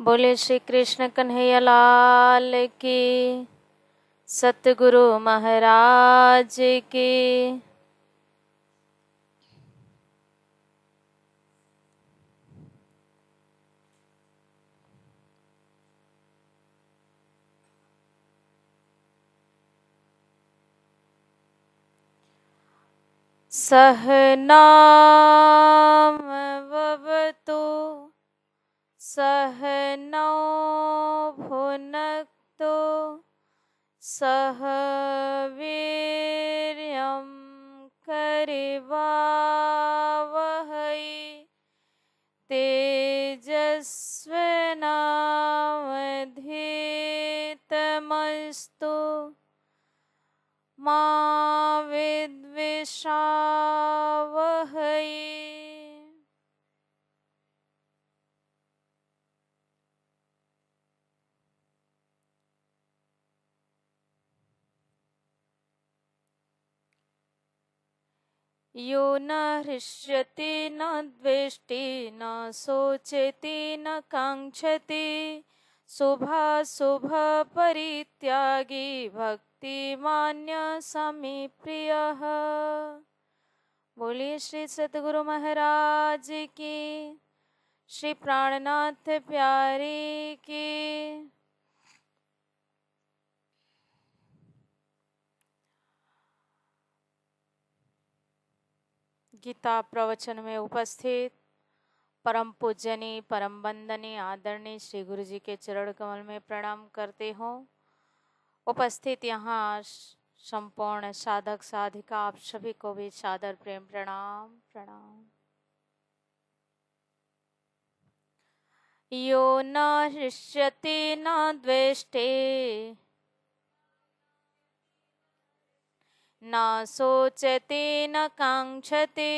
बोले श्री कृष्ण कन्हैया लाल की, सतगुरु महाराज की। सहनाम ववतु सहनौ भुनक्तु सह वीर्यं करवावहै तेजस्विनावधीतमस्तु मा विद्विषावहै। यो न हृष्यति न द्वेष्टि न शोचति न काङ्क्षति शुभाशुभ परित्यागी भक्तिमान्य समे प्रियः। बोलिए श्री सतगुरु महाराज की, श्री प्राणनाथ प्यारे की। गीता प्रवचन में उपस्थित परम पूजनीय परम वंदनीय आदरणीय श्री गुरु जी के चरण कमल में प्रणाम करते हूँ। उपस्थित यहाँ संपूर्ण साधक साधिका आप सभी को भी सादर प्रेम प्रणाम प्रणाम। यो न हृष्यति न द्वेष्टि न शोचति न काङ्क्षति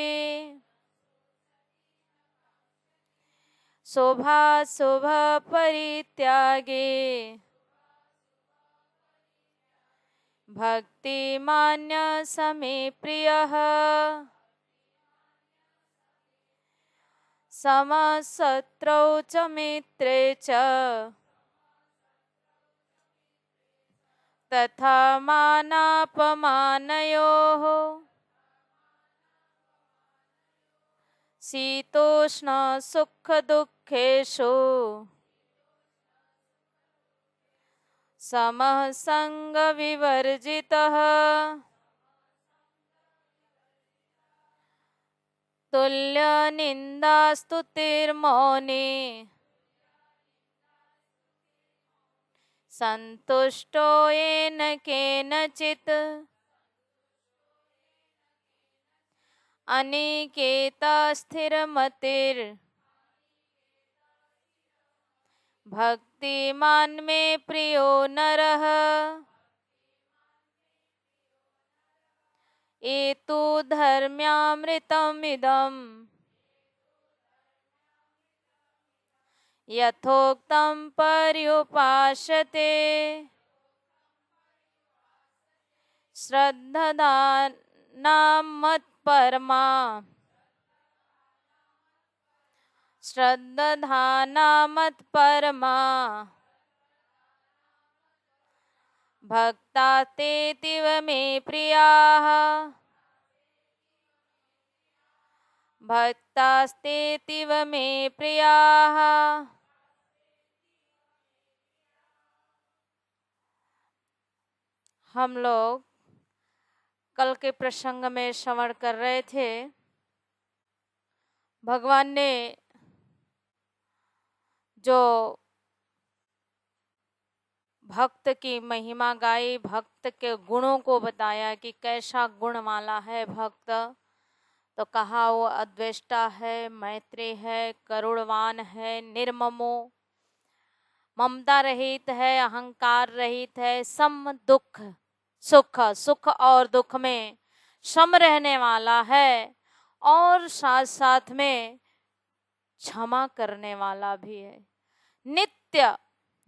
शुभाशुभ परित्यागी भक्तिमान्य समे प्रियः। समशत्रौ च मित्रे च तथा मानापमानयोः शीतोष्ण सुख दुःखेषु समः संग विवर्जितः। तुल्य निंदा स्तुतिर्मौनी संतुष्टो येन केनचित् अनिकेता स्थिरमतिर् भक्तिमान् मे प्रियो नरः। एतु धर्म्यामृतमिदम् यथोक्तं पर्युपासते श्रद्धानामत्परमा भक्ता तेतीव मे प्रियाः भक्तास्तेतीव मे प्रियाः। हम लोग कल के प्रसंग में श्रवण कर रहे थे, भगवान ने जो भक्त की महिमा गाई, भक्त के गुणों को बताया कि कैसा गुण वाला है भक्त। तो कहा वो अद्वेष्टा है, मैत्री है, करुणवान है, निर्ममो, ममता रहित है, अहंकार रहित है, सम दुख सुख, सुख और दुख में सम रहने वाला है और साथ साथ में क्षमा करने वाला भी है, नित्य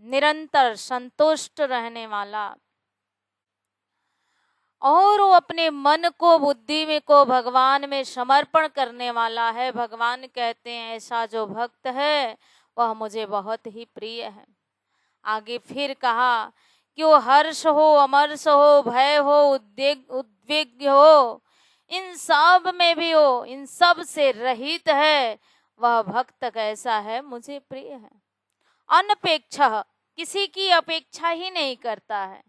निरंतर संतुष्ट रहने वाला, और वो अपने मन को बुद्धि में को भगवान में समर्पण करने वाला है। भगवान कहते हैं ऐसा जो भक्त है वह मुझे बहुत ही प्रिय है। आगे फिर कहा कि वो हर्ष हो, अमर्ष हो, भय हो, उद्वेग हो, इन सब में भी हो, इन सब से रहित है, वह भक्त कैसा है, मुझे प्रिय है। अनपेक्षा, किसी की अपेक्षा ही नहीं करता है,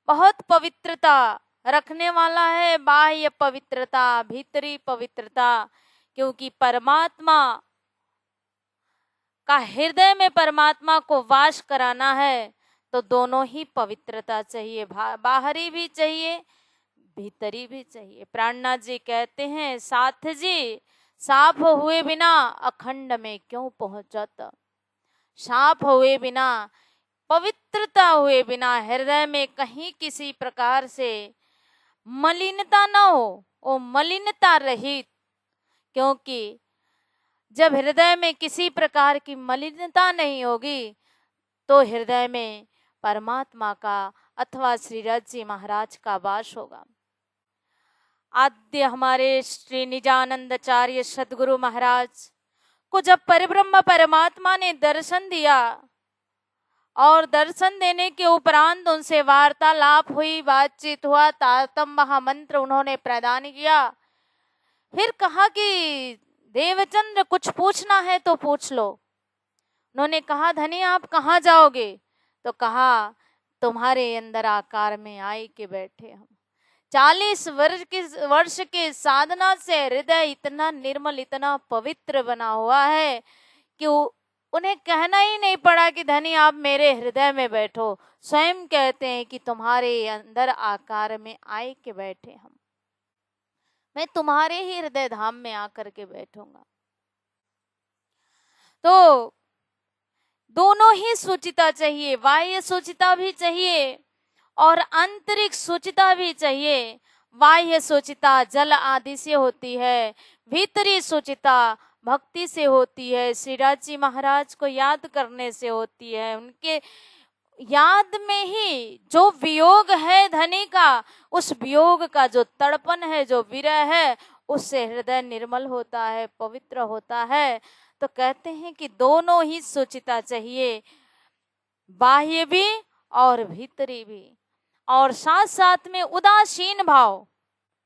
बहुत पवित्रता रखने वाला है, बाह्य पवित्रता, भीतरी पवित्रता, क्योंकि परमात्मा का हृदय में परमात्मा को वास कराना है तो दोनों ही पवित्रता चाहिए, बाहरी भी चाहिए, भीतरी भी चाहिए। प्राणनाथ जी कहते हैं, साथ जी साफ हुए बिना अखंड में क्यों पहुंचत। साफ हुए बिना, पवित्रता हुए बिना, हृदय में कहीं किसी प्रकार से मलिनता ना हो, वो मलिनता रहित, क्योंकि जब हृदय में किसी प्रकार की मलिनता नहीं होगी तो हृदय में परमात्मा का अथवा श्री रज जी महाराज का वास होगा। आद्य हमारे श्री निजानंदाचार्य सदगुरु महाराज को जब परिब्रह्म परमात्मा ने दर्शन दिया और दर्शन देने के उपरांत उनसे वार्तालाप हुई, बातचीत हुआ, तारतम महामंत्र उन्होंने प्रदान किया, फिर कहा कि देवचंद्र कुछ पूछना है तो पूछ लो। उन्होंने कहा, धनी आप कहाँ जाओगे? तो कहा, तुम्हारे अंदर आकार में आई के बैठे हम। 40 वर्ष के साधना से हृदय इतना निर्मल, इतना पवित्र बना हुआ है कि उन्हें कहना ही नहीं पड़ा कि धनी आप मेरे हृदय में बैठो। स्वयं कहते हैं कि तुम्हारे अंदर आकार में आए के बैठे हम, मैं तुम्हारे ही हृदय धाम में आकर के बैठूंगा। तो दोनों ही सुचिता चाहिए, बाह्य सुचिता भी चाहिए और आंतरिक सुचिता भी चाहिए। बाह्य सुचिता जल आदि से होती है, भीतरी सुचिता भक्ति से होती है, श्री राज जी महाराज को याद करने से होती है। उनके याद में ही जो वियोग है धनी का, उस वियोग का जो तड़पन है, जो विरह है, उससे हृदय निर्मल होता है, पवित्र होता है। तो कहते हैं कि दोनों ही सुचिता चाहिए, बाह्य भी और भीतरी भी, और साथ साथ में उदासीन भाव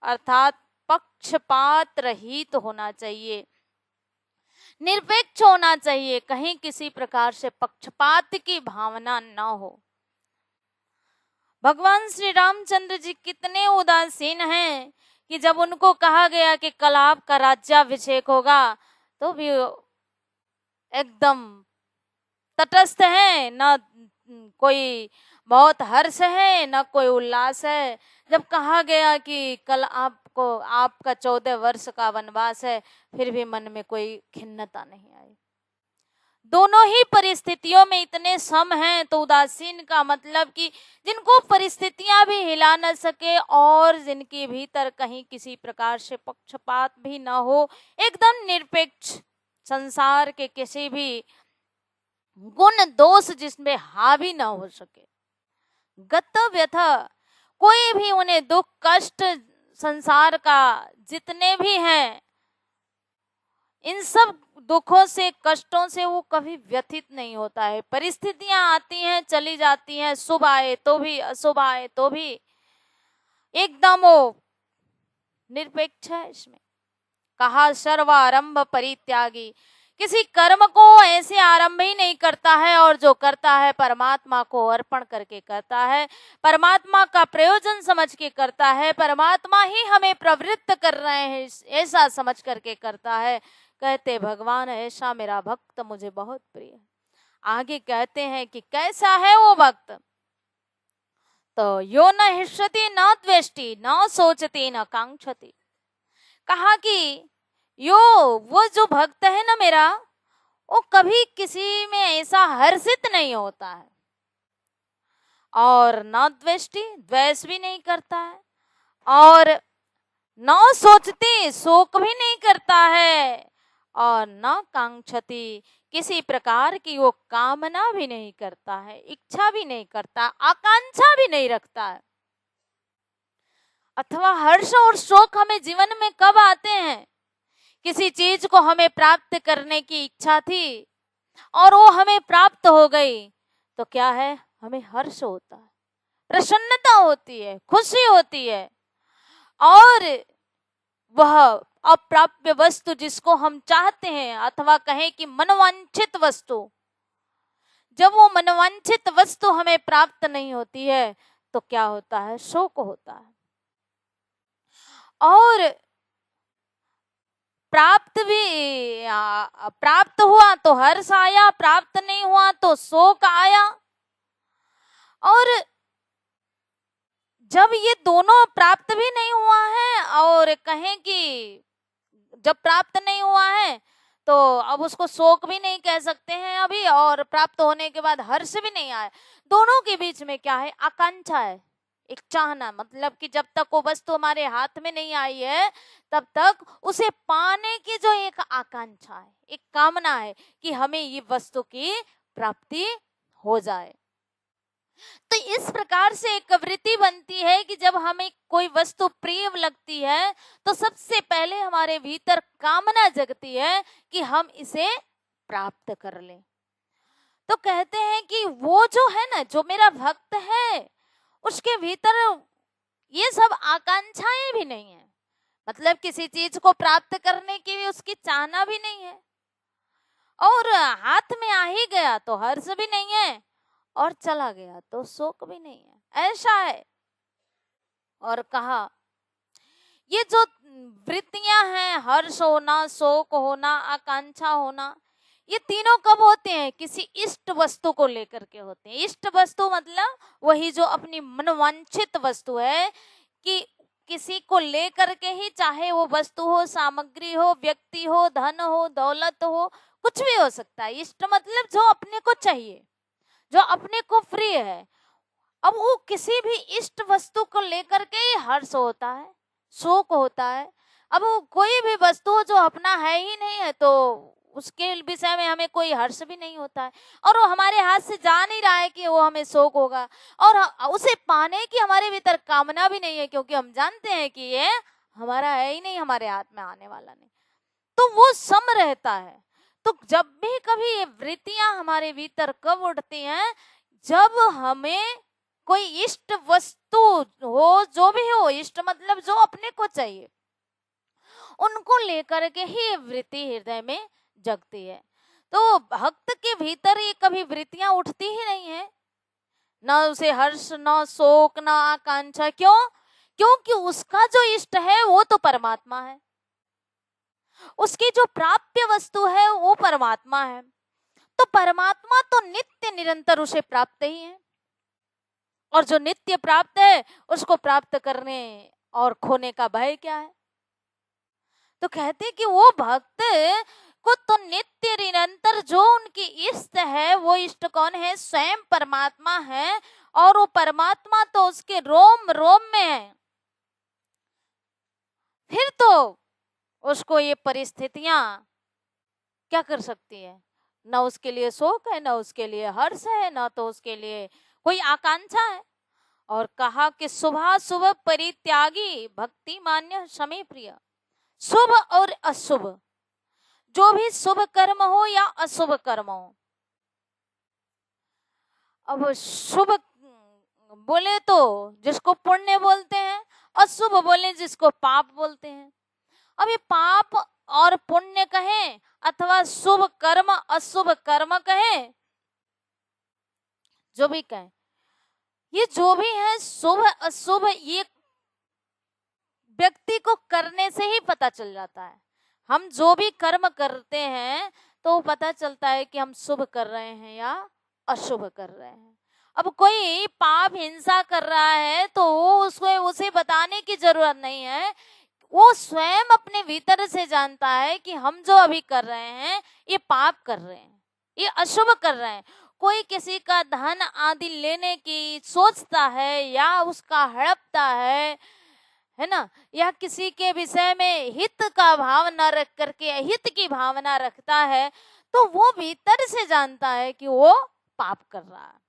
अर्थात पक्षपात रहित होना चाहिए, निरपेक्ष होना चाहिए, कहीं किसी प्रकार से पक्षपात की भावना न हो। भगवान श्री रामचंद्र जी कितने उदासीन हैं कि जब उनको कहा गया कि कल आपका राज्याभिषेक होगा तो भी एकदम तटस्थ है, न कोई बहुत हर्ष है न कोई उल्लास है। जब कहा गया कि कल आपका 14 वर्ष का वनवास है, फिर भी मन में कोई खिन्नता नहीं आई। दोनों ही परिस्थितियों में इतने सम हैं, तो उदासीन का मतलब कि जिनको परिस्थितियां भी हिला न सके और जिनके भीतर कहीं किसी प्रकार से पक्षपात भी न हो, एकदम निरपेक्ष, संसार के किसी भी गुण दोष जिसमें हावी न हो सके। गत व्यथा, कोई भी उन्हें दुख कष्ट संसार का जितने भी हैं, इन सब दुखों से कष्टों से वो कभी व्यथित नहीं होता है। परिस्थितियां आती हैं चली जाती हैं, शुभ आए तो भी अशुभ आए तो भी एकदम वो निरपेक्ष है। इसमें कहा सर्वारंभ परित्यागी, किसी कर्म को ऐसे आरंभ ही नहीं करता है, और जो करता है परमात्मा को अर्पण करके करता है, परमात्मा का प्रयोजन समझ के करता है, परमात्मा ही हमें प्रवृत्त कर रहे हैं ऐसा समझ करके करता है। कहते भगवान ऐसा मेरा भक्त मुझे बहुत प्रिय है। आगे कहते हैं कि कैसा है वो भक्त, तो यो न हृष्यति न द्वेष्टि न सोचति न कांक्षति। कहा कि यो वो जो भक्त है ना मेरा, वो कभी किसी में ऐसा हर्षित नहीं होता है, और न द्वेष्टि, द्वेष भी नहीं करता है, और न सोचती, शोक भी नहीं करता है, और न कांक्षति, किसी प्रकार की वो कामना भी नहीं करता है, इच्छा भी नहीं करता, आकांक्षा भी नहीं रखता है। अथवा हर्ष और शोक हमें जीवन में कब आते हैं? किसी चीज को हमें प्राप्त करने की इच्छा थी और वो हमें प्राप्त हो गई तो क्या है, हमें हर्ष होता है, प्रसन्नता होती है, खुशी होती है। और वह अप्राप्य वस्तु जिसको हम चाहते हैं, अथवा कहें कि मनोवांछित वस्तु, जब वो मनोवांछित वस्तु हमें प्राप्त नहीं होती है तो क्या होता है, शोक होता है। और प्राप्त हुआ तो हर्ष आया, प्राप्त नहीं हुआ तो शोक आया। और जब ये दोनों प्राप्त भी नहीं हुआ है, और कहें कि जब प्राप्त नहीं हुआ है तो अब उसको शोक भी नहीं कह सकते हैं अभी, और प्राप्त होने के बाद हर्ष भी नहीं आया, दोनों के बीच में क्या है, आकांक्षा है, एक चाहना। मतलब कि जब तक वो वस्तु हमारे हाथ में नहीं आई है तब तक उसे पाने की जो एक आकांक्षा है, एक कामना है कि हमें ये वस्तु की प्राप्ति हो जाए। तो इस प्रकार से एक वृत्ति बनती है कि जब हमें कोई वस्तु प्रिय लगती है तो सबसे पहले हमारे भीतर कामना जगती है कि हम इसे प्राप्त कर लें। तो कहते हैं कि वो जो है ना, जो मेरा भक्त है, उसके भीतर ये सब आकांक्षाएं भी नहीं है, मतलब किसी चीज को प्राप्त करने की उसकी चाहना भी नहीं है, और हाथ में आ ही गया तो हर्ष भी नहीं है, और चला गया तो शोक भी नहीं है, ऐसा है। और कहा ये जो वृत्तियां हैं, हर्ष होना, शोक होना, आकांक्षा होना, ये तीनों कब होते हैं, किसी इष्ट वस्तु को लेकर के होते हैं। इष्ट वस्तु मतलब वही जो अपनी मनोवांछित वस्तु है, कि किसी को लेकर के ही, चाहे वो वस्तु हो, सामग्री हो, व्यक्ति हो, धन हो, दौलत हो, कुछ भी हो सकता है। इष्ट मतलब जो अपने को चाहिए, जो अपने को प्रिय है। अब वो किसी भी इष्ट वस्तु को लेकर के ही हर्ष होता है, शोक होता है। अब वो कोई भी वस्तु जो अपना है ही नहीं है तो उसके विषय में हमें कोई हर्ष भी नहीं होता है, और वो हमारे हाथ से जा नहीं रहा है कि वो हमें शोक होगा, और उसे पाने की हमारे भीतर कामना भी नहीं है, क्योंकि हम जानते हैं कि ये हमारा है ही नहीं, हमारे हाथ में आने वाला नहीं। तो वो सम रहता है। तो जब भी कभी ये वृत्तियां हमारे भीतर कब उठती हैं, जब हमें कोई इष्ट वस्तु हो, जो भी हो, इष्ट मतलब जो अपने को चाहिए, उनको लेकर के ही वृत्ति हृदय में जगती है। तो भक्त के भीतर ये कभी वृत्तियां उठती ही नहीं है, ना उसे हर्ष, ना शोक, ना आकांक्षा। क्यों? क्योंकि उसका जो इष्ट है वो तो परमात्मा है, उसकी जो प्राप्य वस्तु है वो परमात्मा है। तो परमात्मा तो नित्य निरंतर उसे प्राप्त ही है, और जो नित्य प्राप्त है उसको प्राप्त करने और खोने का भय क्या है। तो कहते कि वो भक्त को तो नित्य निरंतर जो उनकी इष्ट है, वो इष्ट कौन है, स्वयं परमात्मा है, और वो परमात्मा तो उसके रोम रोम में है। फिर तो उसको ये परिस्थितियां क्या कर सकती है, ना उसके लिए शोक है, ना उसके लिए हर्ष है, ना तो उसके लिए कोई आकांक्षा है। और कहा कि शुभ शुभ परित्यागी भक्ति मान्य समी प्रिय। शुभ और अशुभ, जो भी शुभ कर्म हो या अशुभ कर्म हो, अब शुभ बोले तो जिसको पुण्य बोलते हैं, अशुभ बोले जिसको पाप बोलते हैं। अब ये पाप और पुण्य कहें, अथवा शुभ कर्म अशुभ कर्म कहें, जो भी कहें, ये जो भी है शुभ अशुभ, ये व्यक्ति को करने से ही पता चल जाता है। हम जो भी कर्म करते हैं तो पता चलता है कि हम शुभ कर रहे हैं या अशुभ कर रहे हैं। अब कोई पाप हिंसा कर रहा है तो उसको उसे बताने की जरूरत नहीं है, वो स्वयं अपने भीतर से जानता है कि हम जो अभी कर रहे हैं ये पाप कर रहे हैं, ये अशुभ कर रहे हैं। कोई किसी का धन आदि लेने की सोचता है या उसका हड़पता है ना, या किसी के विषय में हित का भाव न रख करके हित की भावना रखता है, तो वो भीतर से जानता है कि वो पाप कर रहा है,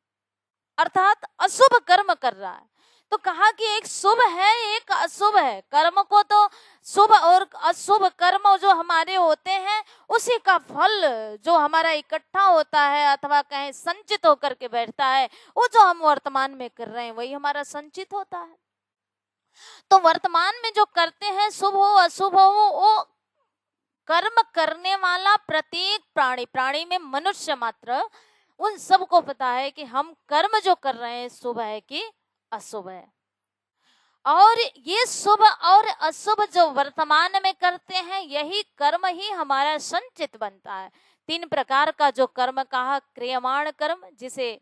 अर्थात अशुभ कर्म कर रहा है। तो कहा कि एक शुभ है एक अशुभ है। कर्म को तो शुभ और अशुभ कर्म जो हमारे होते हैं उसी का फल जो हमारा इकट्ठा होता है अथवा कहें संचित होकर के बैठता है, वो जो हम वर्तमान में कर रहे हैं वही हमारा संचित होता है। तो वर्तमान में जो करते हैं, शुभ हो अशुभ हो, वो कर्म करने वाला प्रत्येक प्राणी में मनुष्य मात्र, उन सबको पता है कि हम कर्म जो कर रहे हैं शुभ है कि अशुभ है। और ये शुभ और अशुभ जो वर्तमान में करते हैं यही कर्म ही हमारा संचित बनता है। 3 प्रकार का जो कर्म कहा, क्रियमाण कर्म जिसे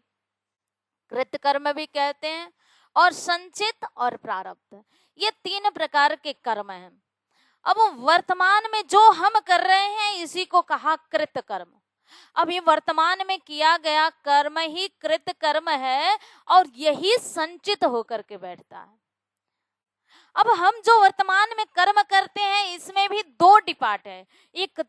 कृत कर्म भी कहते हैं, और संचित और प्रारब्ध, ये 3 प्रकार के कर्म हैं। अब वर्तमान में जो हम कर रहे हैं इसी को कहा कृत कर्म। अब ये वर्तमान में किया गया कर्म ही कृत कर्म है और यही संचित होकर के बैठता है। अब हम जो वर्तमान में कर्म करते हैं इसमें भी 2 डिपार्ट है। एक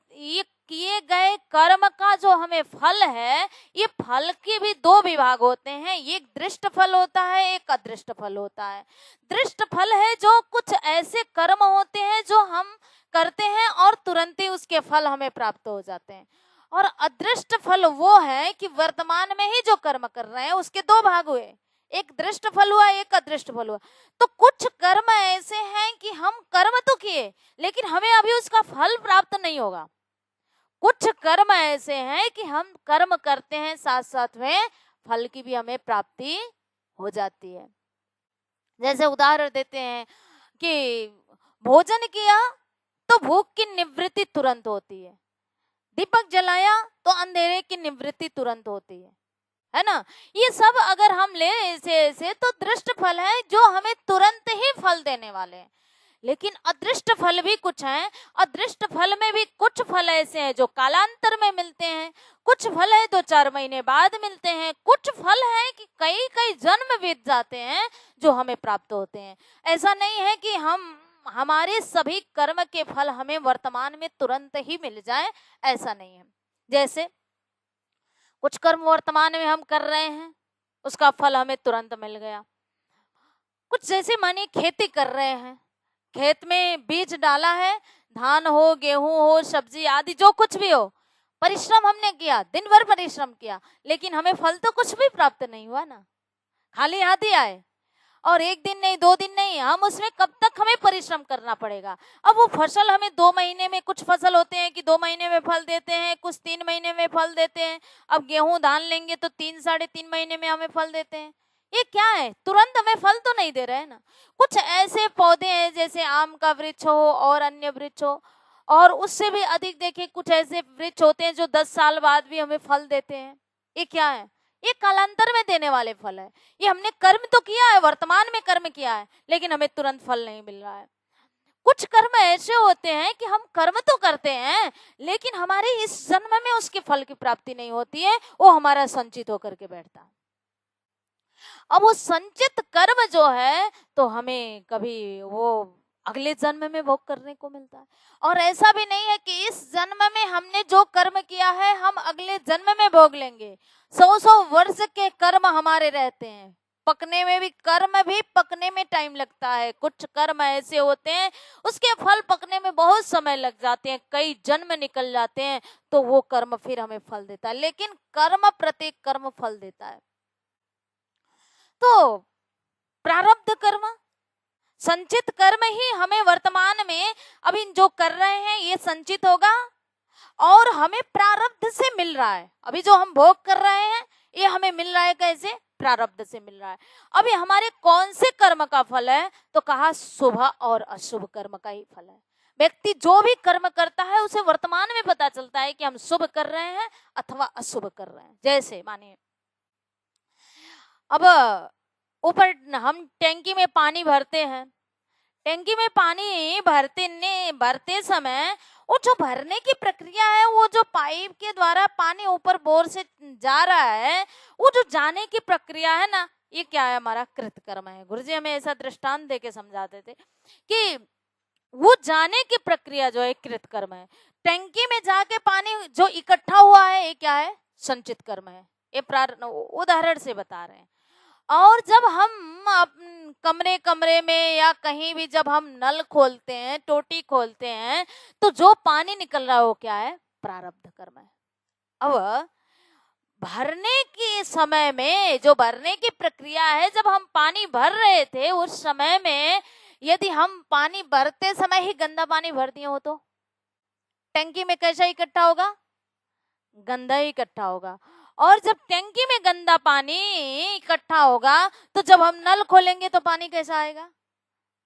किए गए कर्म का जो हमें फल है, ये फल के भी 2 विभाग होते हैं। एक दृष्ट फल होता है, एक अदृष्ट फल होता है। दृष्ट फल है जो कुछ ऐसे कर्म होते हैं जो हम करते हैं और तुरंत ही उसके फल हमें प्राप्त हो जाते हैं। और अदृष्ट फल वो है कि वर्तमान में ही जो कर्म कर रहे हैं उसके 2 भाग हुए, एक दृष्ट फल हुआ, एक अदृष्ट फल हुआ। तो कुछ कर्म ऐसे हैं कि हम कर्म तो किए लेकिन हमें अभी उसका फल प्राप्त नहीं होगा। कुछ कर्म ऐसे हैं कि हम कर्म करते हैं साथ साथ में फल की भी हमें प्राप्ति हो जाती है। जैसे उदाहरण देते हैं कि भोजन किया तो भूख की निवृत्ति तुरंत होती है, दीपक जलाया तो अंधेरे की निवृत्ति तुरंत होती है ना। ये सब अगर हम ले ऐसे तो दृष्ट फल है जो हमें तुरंत ही फल देने वाले हैं। लेकिन अदृष्ट फल भी कुछ हैं। अदृष्ट फल में भी कुछ फल ऐसे हैं जो कालांतर में मिलते हैं, कुछ फल है 2-4 महीने बाद मिलते हैं, कुछ फल है कि कई कई जन्म बीत जाते हैं जो हमें प्राप्त होते हैं। ऐसा नहीं है कि हमारे सभी कर्म के फल हमें वर्तमान में तुरंत ही मिल जाए, ऐसा नहीं है। जैसे कुछ कर्म वर्तमान में हम कर रहे हैं उसका फल हमें तुरंत मिल गया। कुछ जैसे माने खेती कर रहे हैं, खेत में बीज डाला है, धान हो, गेहूं हो, सब्जी आदि जो कुछ भी हो, परिश्रम हमने किया, दिन भर परिश्रम किया, लेकिन हमें फल तो कुछ भी प्राप्त नहीं हुआ ना, खाली हाथ ही आए। और 1 दिन नहीं 2 दिन नहीं, हम उसमें कब तक हमें परिश्रम करना पड़ेगा। अब वो फसल हमें 2 महीने में, कुछ फसल होते हैं कि 2 महीने में फल देते हैं, कुछ 3 महीने में फल देते हैं। अब गेहूं धान लेंगे तो 3-3.5 महीने में हमें फल देते हैं। ये क्या है, तुरंत हमें फल तो नहीं दे रहे हैं ना। कुछ ऐसे पौधे हैं जैसे आम का वृक्ष हो और अन्य वृक्ष हो, और उससे भी अधिक देखिए कुछ ऐसे वृक्ष होते हैं जो 10 साल बाद भी हमें फल देते हैं। ये क्या है, ये कालांतर में देने वाले फल है। ये हमने कर्म तो किया है, वर्तमान में कर्म किया है, लेकिन हमें तुरंत फल नहीं मिल रहा है। कुछ कर्म ऐसे होते हैं कि हम कर्म तो करते हैं लेकिन हमारे इस जन्म में उसके फल की प्राप्ति नहीं होती है, वो हमारा संचित होकर के बैठता है। अब वो संचित कर्म जो है तो हमें कभी वो अगले जन्म में भोग करने को मिलता है। और ऐसा भी नहीं है कि इस जन्म में हमने जो कर्म किया है हम अगले जन्म में भोग लेंगे। 100 वर्ष के कर्म हमारे रहते हैं, पकने में भी, कर्म भी पकने में टाइम लगता है। कुछ कर्म ऐसे होते हैं उसके फल पकने में बहुत समय लग जाते हैं, कई जन्म निकल जाते हैं, तो वो कर्म फिर हमें फल देता है। लेकिन कर्म, प्रत्येक कर्म फल देता है। तो प्रारब्ध कर्म, संचित कर्म ही हमें वर्तमान में अभी जो कर रहे हैं ये संचित होगा और हमें प्रारब्ध से मिल रहा है। अभी जो हम भोग कर रहे हैं ये हमें मिल रहा है, कैसे, प्रारब्ध से मिल रहा है। अभी हमारे कौन से कर्म का फल है, तो कहा शुभ और अशुभ कर्म का ही फल है। व्यक्ति जो भी कर्म करता है उसे वर्तमान में पता चलता है कि हम शुभ कर रहे हैं अथवा अशुभ कर रहे हैं। जैसे मानिए अब ऊपर हम टैंकी में पानी भरते हैं, टैंकी में पानी भरते समय वो जो भरने की प्रक्रिया है, वो जो पाइप के द्वारा पानी ऊपर बोर से जा रहा है, वो जो जाने की प्रक्रिया है ना, ये क्या है, हमारा कृत कर्म है। गुरुजी हमें ऐसा दृष्टांत देके समझाते थे कि वो जाने की प्रक्रिया जो है कृत कर्म है। टैंकी में जाके पानी जो इकट्ठा हुआ है ये क्या है, संचित कर्म है। ये उदाहरण से बता रहे हैं। और जब हम कमरे कमरे में या कहीं भी जब हम नल खोलते हैं, टोटी खोलते हैं, तो जो पानी निकल रहा है वो क्या है? प्रारब्ध कर्म है। अब भरने के समय में जो भरने की प्रक्रिया है, जब हम पानी भर रहे थे उस समय में यदि हम पानी भरते समय ही गंदा पानी भर दिए हो तो टंकी में कैसा इकट्ठा होगा? गंदा ही इकट्ठा होगा। और जब टंकी में गंदा पानी इकट्ठा होगा तो जब हम नल खोलेंगे तो पानी कैसा आएगा?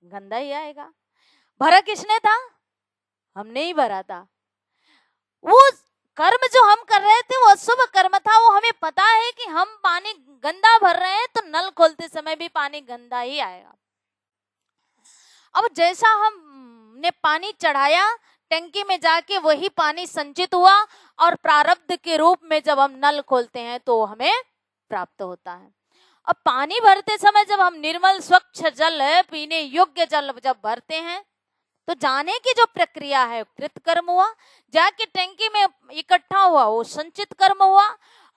गंदा ही आएगा। भरा किसने था? हमने ही भरा था। वो कर्म जो हम कर रहे थे वो अशुभ कर्म था। वो हमें पता है कि हम पानी गंदा भर रहे हैं तो नल खोलते समय भी पानी गंदा ही आएगा। अब जैसा हमने पानी चढ़ाया टंकी में जाके वही पानी संचित हुआ और प्रारब्ध के रूप में जब हम नल खोलते हैं तो हमें प्राप्त होता है। अब पानी भरते समय जब हम निर्मल स्वच्छ जल पीने योग्य जल जब भरते हैं तो जाने की जो प्रक्रिया है कृत कर्म हुआ, जाके टंकी में इकट्ठा हुआ वो संचित कर्म हुआ,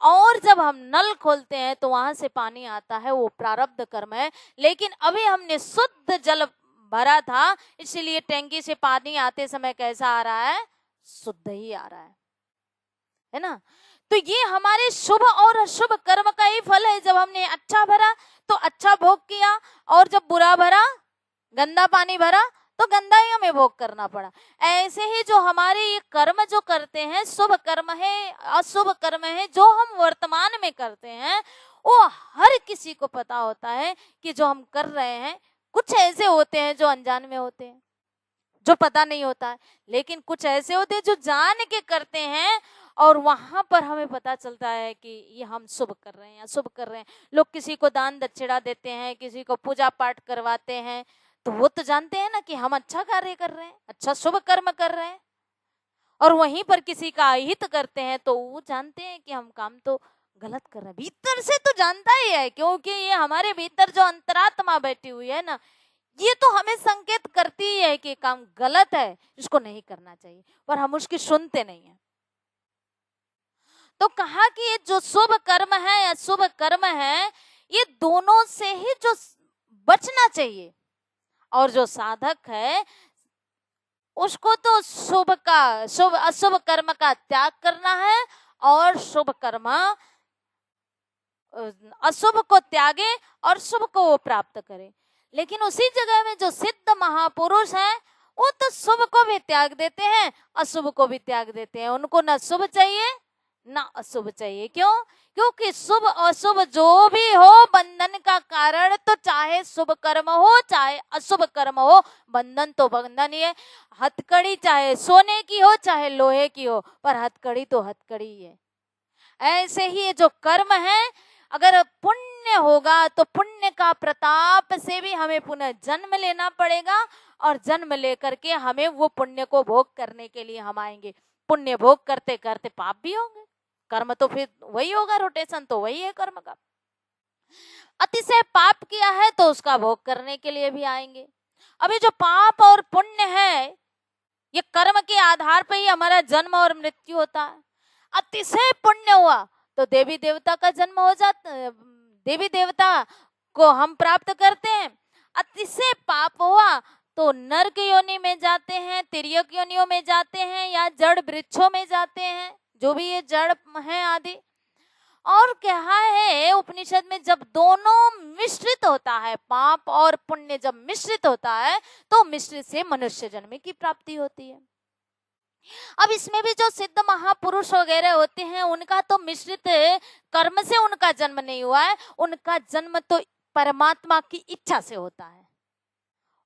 और जब हम नल खोलते हैं तो वहां से पानी आता है वो प्रारब्ध कर्म है। लेकिन अभी हमने शुद्ध जल भरा था इसलिए टंकी से पानी आते समय कैसा आ रहा है? शुद्ध ही आ रहा है ना। तो ये हमारे शुभ और अशुभ कर्म का ही फल है। जब हमने अच्छा भरा तो अच्छा भोग किया, और जब बुरा भरा गंदा पानी भरा तो गंदा ही हमें भोग करना पड़ा। ऐसे ही जो हमारे ये कर्म जो करते हैं, शुभ कर्म है अशुभ कर्म है, जो हम वर्तमान में करते हैं वो हर किसी को पता होता है कि जो हम कर रहे हैं। कुछ ऐसे होते हैं जो अनजान में होते हैं, जो पता नहीं होता है, लेकिन कुछ ऐसे होते हैं जो जान के करते हैं और वहां पर हमें पता चलता है कि ये हम शुभ कर रहे हैं या शुभ कर रहे हैं। लोग किसी को दान दक्षिणा देते हैं, किसी को पूजा पाठ करवाते हैं, तो वो तो जानते हैं ना कि हम अच्छा कार्य कर रहे हैं, अच्छा शुभ कर्म कर रहे हैं। और वहीं पर किसी का अहित करते हैं तो वो जानते हैं कि हम काम तो गलत कर रहे हैं। भीतर से तो जानता ही है, क्योंकि ये हमारे भीतर जो अंतरात्मा बैठी हुई है ना, ये तो हमें संकेत करती ही है कि काम गलत है, इसको नहीं करना चाहिए, पर हम उसकी सुनते नहीं है। तो कहा कि ये जो शुभ कर्म है या शुभ कर्म है, ये दोनों से ही जो बचना चाहिए, और जो साधक है उसको तो शुभ अशुभ कर्म का त्याग करना है, और शुभ कर्म अशुभ को त्यागे और शुभ को वो प्राप्त करे। लेकिन उसी जगह में जो सिद्ध महापुरुष हैं वो तो शुभ को भी त्याग देते हैं, अशुभ को भी त्याग देते हैं। उनको ना शुभ चाहिए ना अशुभ चाहिए। क्यों? क्योंकि शुभ अशुभ जो भी हो बंधन का कारण, तो चाहे शुभ कर्म हो चाहे अशुभ कर्म हो, बंधन तो बंधन ही है। हथकड़ी चाहे सोने की हो चाहे लोहे की हो, पर हथकड़ी तो हथकड़ी ही है। ऐसे ही ये जो कर्म है, अगर पुण्य होगा तो पुण्य का प्रताप से भी हमें पुनः जन्म लेना पड़ेगा, और जन्म लेकर के हमें वो पुण्य को भोग करने के लिए हम आएंगे। पुण्य भोग करते करते पाप भी होंगे, कर्म तो फिर वही होगा, रोटेशन तो वही है कर्म का। अतिशय पाप किया है तो उसका भोग करने के लिए भी आएंगे। अभी जो पाप और पुण्य है, ये कर्म के आधार पर ही हमारा जन्म और मृत्यु होता है। अतिशय पुण्य हुआ तो देवी देवता का जन्म हो जाता, देवी देवता को हम प्राप्त करते हैं। अतिशय पाप हुआ तो नरक योनि में जाते हैं, तिर्यक योनियों में जाते हैं, या जड़ वृक्षों में जाते हैं, जो भी ये जड़ हैं आदि। और कहा है उपनिषद में, जब दोनों मिश्रित होता है, पाप और पुण्य जब मिश्रित होता है तो मिश्रित से मनुष्य जन्म की प्राप्ति होती है। अब इसमें भी जो सिद्ध महापुरुष वगैरह होते हैं उनका तो मिश्रित कर्म से उनका जन्म नहीं हुआ है, उनका जन्म तो परमात्मा की इच्छा से होता है।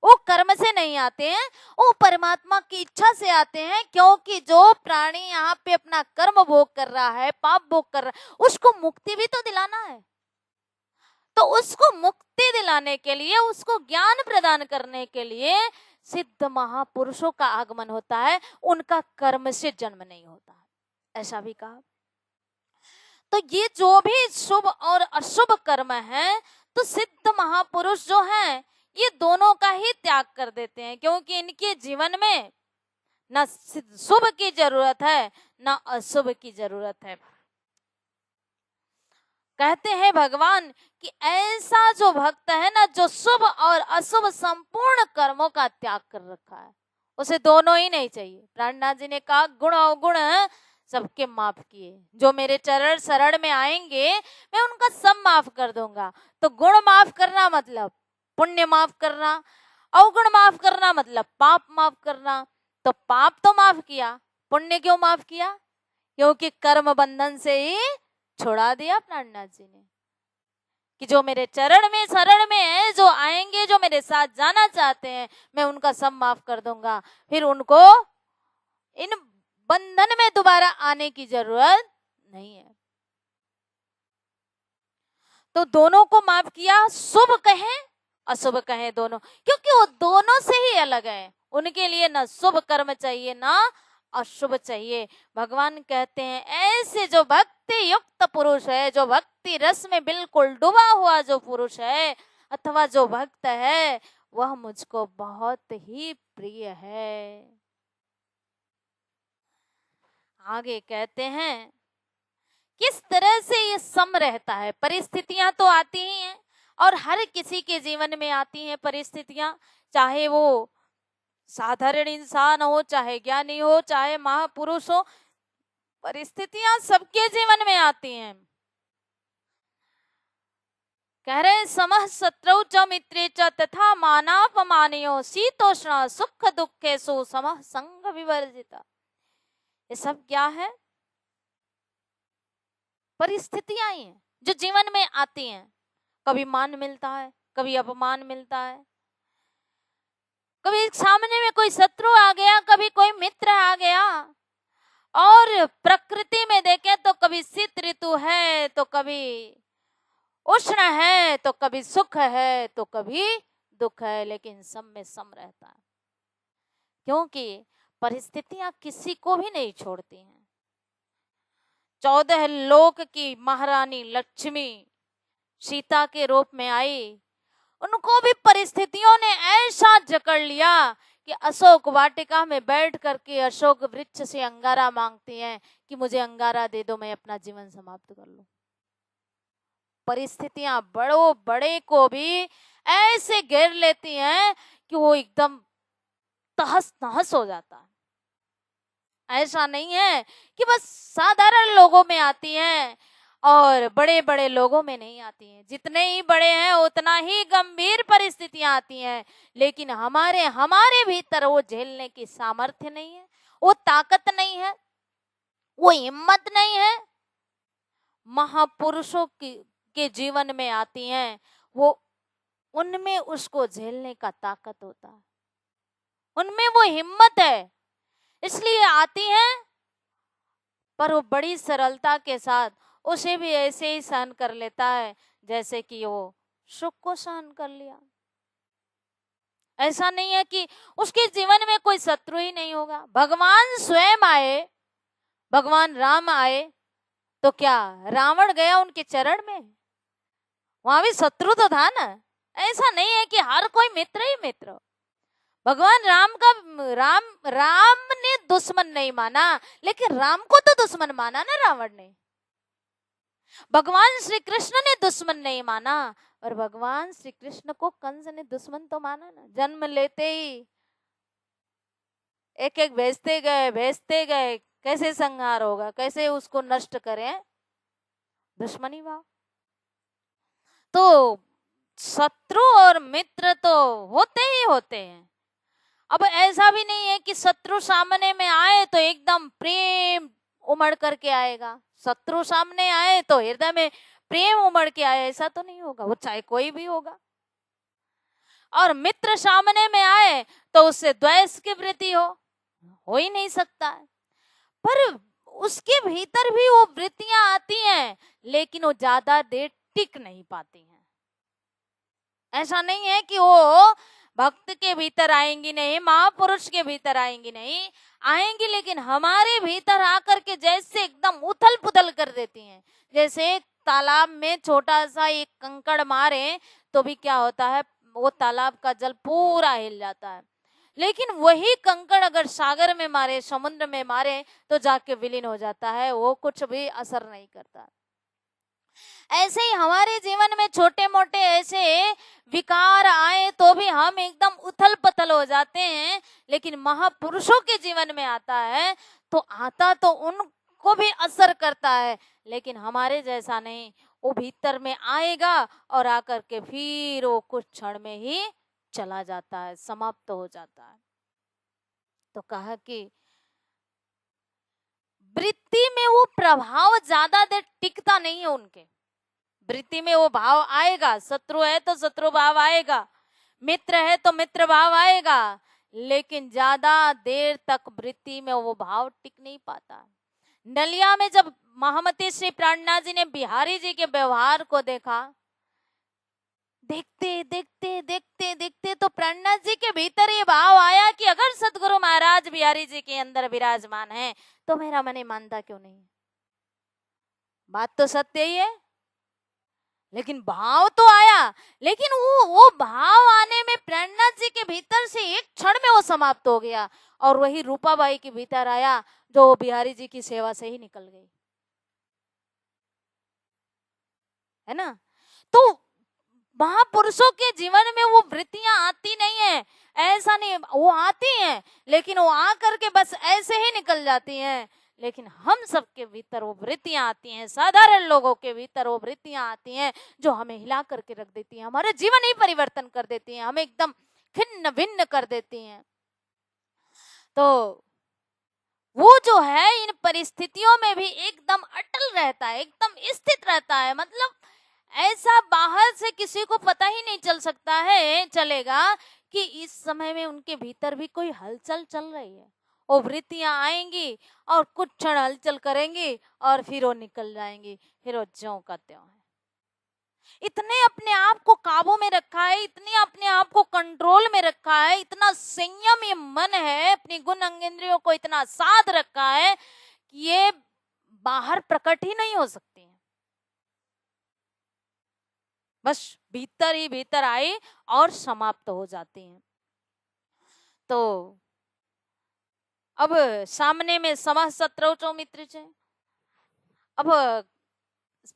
वो कर्म से नहीं आते हैं, वो परमात्मा की इच्छा से आते हैं। क्योंकि जो प्राणी यहाँ पे अपना कर्म भोग कर रहा है, पाप भोग कर रहा है, उसको मुक्ति भी तो दिलाना है। तो उसको मुक्ति दिलाने के लिए, उसको ज्ञान प्रदान करने के लिए सिद्ध महापुरुषों का आगमन होता है, उनका कर्म से जन्म नहीं होता है, ऐसा भी कहा। तो ये जो भी शुभ और अशुभ कर्म है, तो सिद्ध महापुरुष जो हैं ये दोनों का ही त्याग कर देते हैं, क्योंकि इनके जीवन में ना शुभ की जरूरत है ना अशुभ की जरूरत है। कहते हैं भगवान कि ऐसा जो भक्त है ना, जो शुभ और अशुभ संपूर्ण कर्मों का त्याग कर रखा है, उसे दोनों ही नहीं चाहिए। प्राणनाथ जी ने कहा गुण अवगुण सबके माफ किए, जो मेरे चरण शरण में आएंगे मैं उनका सब माफ कर दूंगा। तो गुण माफ करना मतलब पुण्य माफ करना, अवगुण माफ करना मतलब पाप माफ करना। तो पाप तो माफ किया, पुण्य क्यों माफ किया? क्योंकि कर्म बंधन से ही छुड़ा दिया प्राणनाथ जी ने, कि जो मेरे चरण में शरण में है, जो आएंगे, जो मेरे साथ जाना चाहते हैं, मैं उनका सब माफ कर दूंगा, फिर उनको इन बंधन में दोबारा आने की जरूरत नहीं है। तो दोनों को माफ किया, शुभ कहें अशुभ कहें दोनों, क्योंकि वो दोनों से ही अलग है। उनके लिए ना शुभ कर्म चाहिए ना अशुभ चाहिए। भगवान कहते हैं ऐसे जो भक्ति युक्त पुरुष है, जो भक्ति रस में बिल्कुल डूबा हुआ जो पुरुष है अथवा जो भक्त है, वह मुझको बहुत ही प्रिय है। आगे कहते हैं किस तरह से ये सम रहता है। परिस्थितियां तो आती ही हैं और हर किसी के जीवन में आती हैं परिस्थितियां, चाहे वो साधारण इंसान हो, चाहे ज्ञानी हो, चाहे महापुरुष हो, परिस्थितियां सबके जीवन में आती हैं। कह रहे समः शत्रौ च मित्रे च तथा मानापमानयो शीतोष्ण सुख दुखेषु समः संग विवर्जिता। ये सब क्या है? परिस्थितियां ही हैं जो जीवन में आती हैं। कभी मान मिलता है, कभी अपमान मिलता है, कभी सामने में कोई शत्रु आ गया, कभी कोई मित्र आ गया। और प्रकृति में देखें तो कभी शीत ऋतु है, तो कभी उष्ण है, तो कभी सुख है, तो कभी दुख है, लेकिन सब में सम रहता है, क्योंकि परिस्थितियां किसी को भी नहीं छोड़ती हैं। 14 लोक की महारानी लक्ष्मी सीता के रूप में आई, उनको भी परिस्थितियों ने ऐसा जकड़ लिया कि अशोक वाटिका में बैठ करके अशोक वृक्ष से अंगारा मांगती हैं कि मुझे अंगारा दे दो, मैं अपना जीवन समाप्त कर लूं। परिस्थितियां बड़ों बड़े को भी ऐसे घेर लेती हैं कि वो एकदम तहस नहस हो जाता है। ऐसा नहीं है कि बस साधारण लोगों में आती हैं और बड़े बड़े लोगों में नहीं आती हैं। जितने ही बड़े हैं उतना ही गंभीर परिस्थितियां आती हैं, लेकिन हमारे भीतर वो झेलने की सामर्थ्य नहीं है, वो ताकत नहीं है, वो हिम्मत नहीं है। महापुरुषों के जीवन में आती हैं, वो उनमें उसको झेलने का ताकत होता है, उनमें वो हिम्मत है, इसलिए आती हैं। पर वो बड़ी सरलता के साथ उसे भी ऐसे ही सहन कर लेता है जैसे कि वो सुख को सहन कर लिया। ऐसा नहीं है कि उसके जीवन में कोई शत्रु ही नहीं होगा। भगवान स्वयं आए, भगवान राम आए, तो क्या रावण गया उनके चरण में? वहां भी शत्रु तो था ना। ऐसा नहीं है कि हर कोई मित्र ही मित्र। भगवान राम ने दुश्मन नहीं माना, लेकिन राम को तो दुश्मन माना ना रावण ने। भगवान श्री कृष्ण ने दुश्मन नहीं माना, और भगवान श्री कृष्ण को कंस ने दुश्मन तो माना ना। जन्म लेते ही एक एक भेजते गए, कैसे संहार होगा, कैसे उसको नष्ट करें, दुश्मनी भाव। तो शत्रु और मित्र तो होते ही होते हैं। अब ऐसा भी नहीं है कि शत्रु सामने में आए तो एकदम प्रेम उमड़ करके आएगा, शत्रु सामने आए तो हृदय में प्रेम उमड़ के आए, ऐसा तो नहीं होगा, वो चाहे कोई भी होगा। और मित्र सामने में आए तो उससे द्वेष की वृत्ति हो ही नहीं सकता है। पर उसके भीतर भी वो वृत्तियां आती हैं, लेकिन वो ज्यादा देर टिक नहीं पाती हैं। ऐसा नहीं है कि वो भक्त के भीतर आएंगी नहीं, महापुरुष के भीतर आएंगी नहीं, आएंगी, लेकिन हमारे भीतर आकर के जैसे एकदम उथल पुथल कर देती हैं। जैसे तालाब में छोटा सा एक कंकड़ मारे तो भी क्या होता है, वो तालाब का जल पूरा हिल जाता है, लेकिन वही कंकड़ अगर सागर में मारे, समुद्र में मारे, तो जाके विलीन हो जाता है, वो कुछ भी असर नहीं करता। ऐसे ही हमारे जीवन में छोटे मोटे ऐसे विकार आए तो भी हम एकदम उथल पथल हो जाते हैं, लेकिन महापुरुषों के जीवन में आता है तो आता तो उनको भी असर करता है, लेकिन हमारे जैसा नहीं, वो भीतर में आएगा और आकर के फिर वो कुछ क्षण में ही चला जाता है, समाप्त हो जाता है। तो कहा कि वृत्ति में वो प्रभाव ज्यादा देर टिकता नहीं है उनके। वृत्ति में वो भाव आएगा, शत्रु है तो शत्रु भाव आएगा, मित्र है तो मित्र भाव आएगा, लेकिन ज्यादा देर तक वृत्ति में वो भाव टिक नहीं पाता। नलिया में जब महामती श्री प्राणनाथ जी ने बिहारी जी के व्यवहार को देखा, देखते देखते देखते देखते तो प्राणनाथ जी के भीतर ये भाव आया कि अगर सदगुरु महाराज बिहारी जी के अंदर विराजमान है तो मेरा मन मानता क्यों नहीं। बात तो सत्य ही है, लेकिन भाव तो आया, लेकिन वो भाव आने में प्राणनाथ जी के भीतर से एक क्षण में वो समाप्त हो गया, और वही रूपाबाई के भीतर आया जो बिहारी जी की सेवा से ही निकल गई, है ना। तो महापुरुषों के जीवन में वो वृत्तियां आती नहीं है, ऐसा नहीं, वो आती हैं लेकिन वो आकर के बस ऐसे ही निकल जाती हैं। लेकिन हम सबके भीतर वो वृत्तियां आती हैं, साधारण लोगों के भीतर वो वृत्तियां आती हैं जो हमें हिला करके रख देती हैं, हमारे जीवन ही परिवर्तन कर देती हैं, हमें एकदम खिन्न भिन्न कर देती हैं। तो वो जो है इन परिस्थितियों में भी एकदम अटल रहता है, एकदम स्थित रहता है, मतलब ऐसा बाहर से किसी को पता ही नहीं चल सकता है, चलेगा कि इस समय में उनके भीतर भी कोई हलचल चल रही है। वो वृत्तियां आएंगी और कुछ क्षण हलचल करेंगी और फिर वो निकल जाएंगी, फिर वो ज्यों का त्यों है। इतने अपने आप को काबू में रखा है, इतने अपने आप को कंट्रोल में रखा है, इतना संयम ये मन है, अपनी गुण अंग इंद्रियों को इतना साध रखा है कि ये बाहर प्रकट ही नहीं हो सकती है, बस भीतर ही भीतर आई और समाप्त हो जाती हैं। तो अब सामने में समह शत्रु मित्र छे। अब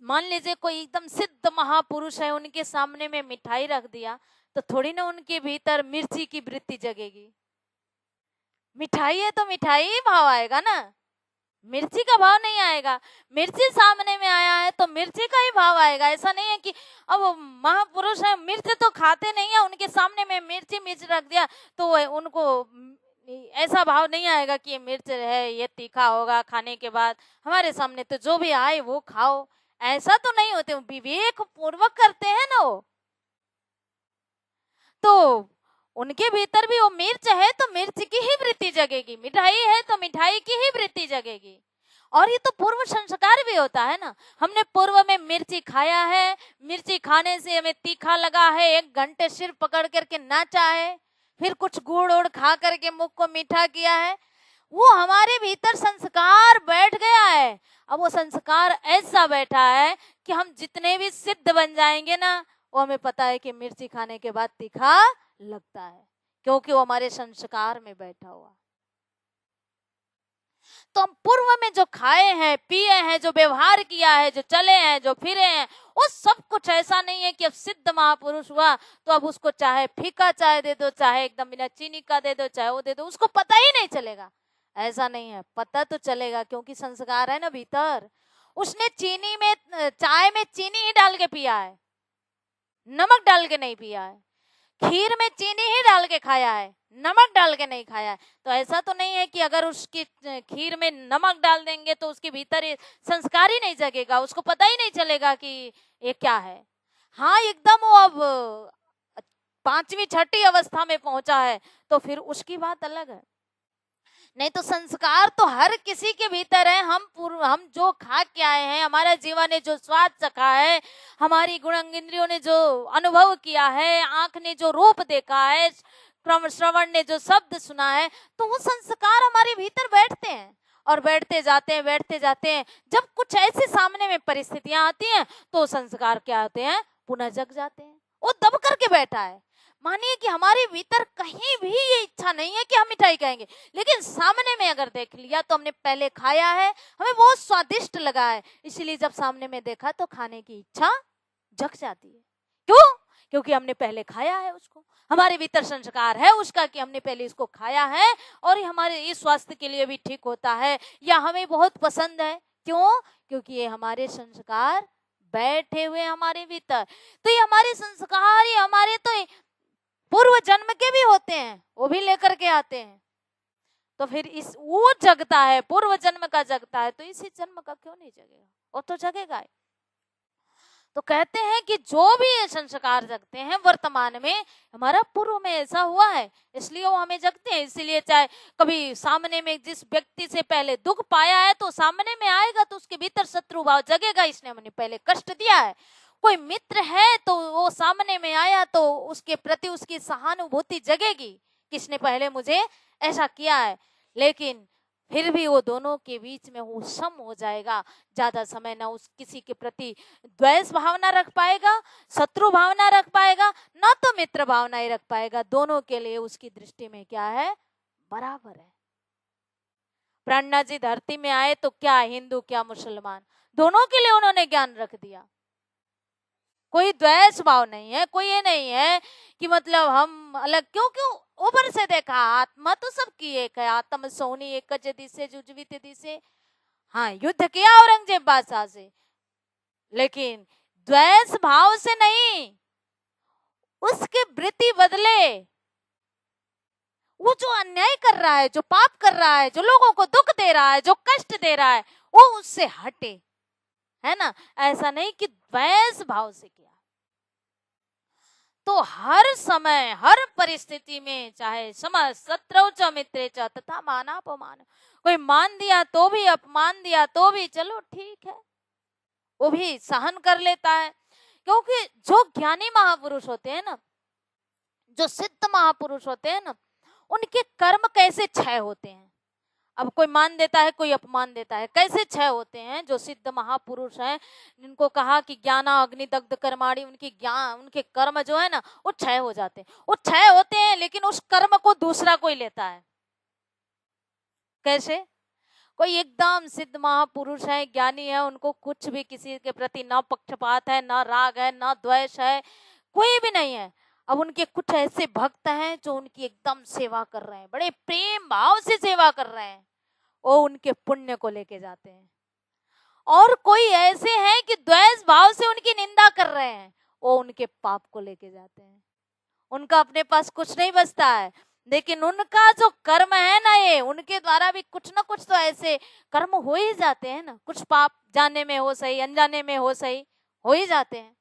मान लीजिए कोई एकदम सिद्ध महापुरुष है, उनके सामने में मिठाई रख दिया तो थोड़ी ना उनके भीतर मिर्ची की वृत्ति जगेगी। मिठाई है तो मिठाई ही भाव आएगा ना, मिर्ची का भाव नहीं आएगा। मिर्ची सामने में आया है तो मिर्ची का ही भाव आएगा। ऐसा नहीं है कि अब महापुरुष है, मिर्च तो खाते नहीं है, उनके सामने में मिर्च रख दिया तो उनको ऐसा भाव नहीं आएगा कि ये मिर्च है, ये तीखा होगा, खाने के बाद हमारे सामने तो जो भी आए वो खाओ। ऐसा तो नहीं होते, विवेक पूर्वक करते हैं ना वो। तो उनके भीतर भी वो मिर्च है तो मिर्च की ही वृत्ति जगेगी, मिठाई है तो मिठाई की ही वृत्ति जगेगी। और ये तो पूर्व संस्कार भी होता है ना, हमने पूर्व में मिर्ची खाया है, मिर्ची खाने से हमें तीखा लगा है, 1 घंटे सिर पकड़ करके नाचा है, फिर कुछ गुड़ उड़ खा करके मुख को मीठा किया है, वो हमारे भीतर संस्कार बैठ गया है। अब वो संस्कार ऐसा बैठा है कि हम जितने भी सिद्ध बन जाएंगे ना, वो हमें पता है कि मिर्ची खाने के बाद तीखा लगता है, क्योंकि वो हमारे संस्कार में बैठा हुआ। तो हम पूर्व में जो खाए हैं, पिए हैं, जो व्यवहार किया है, जो चले हैं, जो फिरे हैं, वो सब कुछ ऐसा नहीं है कि अब सिद्ध महापुरुष हुआ तो अब उसको चाहे फीका चाय दे दो, चाहे एकदम बिना चीनी का दे दो, चाहे वो दे दो, उसको पता ही नहीं चलेगा। ऐसा नहीं है, पता तो चलेगा, क्योंकि संस्कार है ना भीतर। उसने चीनी में, चाय में चीनी ही डाल के पिया है, नमक डाल के नहीं पिया है। खीर में चीनी ही डाल के खाया है, नमक डाल के नहीं खाया है। तो ऐसा तो नहीं है कि अगर उसकी खीर में नमक डाल देंगे तो उसके भीतर संस्कार ही नहीं जगेगा, उसको पता ही नहीं चलेगा कि ये क्या है। हाँ, एकदम वो अब 5वीं 6ठी अवस्था में पहुंचा है तो फिर उसकी बात अलग है। नहीं तो संस्कार तो हर किसी के भीतर है। हम जो खा के आए हैं, हमारा जीवन ने जो स्वाद चखा है, हमारी गुणांग इंद्रियों ने जो अनुभव किया है, आंख ने जो रूप देखा है, श्रवण ने जो शब्द सुना है, तो वो संस्कार हमारे भीतर बैठते हैं और बैठते जाते हैं, बैठते जाते हैं। जब कुछ ऐसे सामने में परिस्थितियां आती हैं तो संस्कार क्या होते हैं, पुनः जग जाते हैं। वो दब करके बैठा है। मानिए कि हमारे भीतर कहीं भी ये इच्छा नहीं है कि हम मिठाई खाएंगे, लेकिन सामने में अगर देख लिया तो हमने पहले खाया है, हमें बहुत स्वादिष्ट लगा है, इसलिए जब सामने में देखा तो खाने की इच्छा जग जाती है। क्यों? क्योंकि हमने पहले खाया है उसको, हमारे भीतर संस्कार है उसका कि हमने पहले इसको खाया है और ये हमारे ये स्वास्थ्य के लिए भी ठीक होता है या हमें बहुत पसंद है। क्यों? क्योंकि ये हमारे संस्कार बैठे हुए हमारे भीतर। तो ये हमारे संस्कार, ये हमारे तो पूर्व जन्म के भी होते हैं, वो भी लेकर के आते हैं। तो फिर इस वो जगता है, पूर्व जन्म का जगता है, तो इसी जन्म का क्यों नहीं जगेगा? वो तो जगेगा। तो कहते हैं कि जो भी ये संस्कार जगते हैं वर्तमान में, हमारा पूर्व में ऐसा हुआ है, इसलिए वो हमें जगते हैं। इसीलिए चाहे कभी सामने में जिस व्यक्ति से पहले दुख पाया है तो सामने में आएगा तो उसके भीतर शत्रु भाव जगेगा, इसने हमें पहले कष्ट दिया है। कोई मित्र है तो वो सामने में आया तो उसके प्रति उसकी सहानुभूति जगेगी, किसने पहले मुझे ऐसा किया है। लेकिन फिर भी वो दोनों के बीच में वो सम हो जाएगा, ज्यादा समय ना उस किसी के प्रति द्वेष भावना रख पाएगा, शत्रु भावना रख पाएगा, ना तो मित्र भावना ही रख पाएगा। दोनों के लिए उसकी दृष्टि में क्या है? बराबर है। प्राणनाथ जी धरती में आए तो क्या हिंदू क्या मुसलमान, दोनों के लिए उन्होंने ज्ञान रख दिया। कोई द्वेष भाव नहीं है, कोई ये नहीं है कि मतलब हम अलग। क्यों? क्यों? ऊपर से देखा आत्मा तो सबकी एक है, आत्म सोनी एक दिशे जुजवित दिशे। हाँ, युद्ध किया औरंगजेब बादशाह से, लेकिन द्वेष भाव से नहीं, उसके वृत्ति बदले। वो जो अन्याय कर रहा है, जो पाप कर रहा है, जो लोगों को दुख दे रहा है, जो कष्ट दे रहा है, वो उससे हटे, है ना? ऐसा नहीं कि द्वेष भाव से किया। तो हर समय हर परिस्थिति में, चाहे समाज शत्रु च मित्रे च तथा मानापमान, कोई मान दिया तो भी, अपमान दिया तो भी, चलो ठीक है, वो भी सहन कर लेता है। क्योंकि जो ज्ञानी महापुरुष होते हैं ना, जो सिद्ध महापुरुष होते हैं ना, उनके कर्म कैसे क्षय होते हैं। अब कोई मान देता है, कोई अपमान देता है, कैसे क्षय होते हैं? जो सिद्ध महापुरुष हैं, जिनको कहा कि ज्ञाना अग्नि दग्ध कर्माणि, उनकी ज्ञान, उनके कर्म जो है ना, वो क्षय हो जाते हैं। वो क्षय होते हैं, लेकिन उस कर्म को दूसरा कोई लेता है। कैसे? कोई एकदम सिद्ध महापुरुष है, ज्ञानी है, उनको कुछ भी किसी के प्रति ना पक्षपात है, ना राग है, ना द्वेष है, कोई भी नहीं है। अब उनके कुछ ऐसे भक्त हैं जो उनकी एकदम सेवा कर रहे हैं, बड़े प्रेम भाव से सेवा कर रहे हैं, वो उनके पुण्य को लेके जाते हैं। और कोई ऐसे हैं कि द्वेष भाव से उनकी निंदा कर रहे हैं, वो उनके पाप को लेके जाते हैं। उनका अपने पास कुछ नहीं बचता है, लेकिन उनका जो कर्म है ना, ये उनके द्वारा भी कुछ ना कुछ तो ऐसे कर्म हो ही जाते हैं ना, कुछ पाप जाने में हो सही, अनजाने में हो सही, हो ही जाते हैं।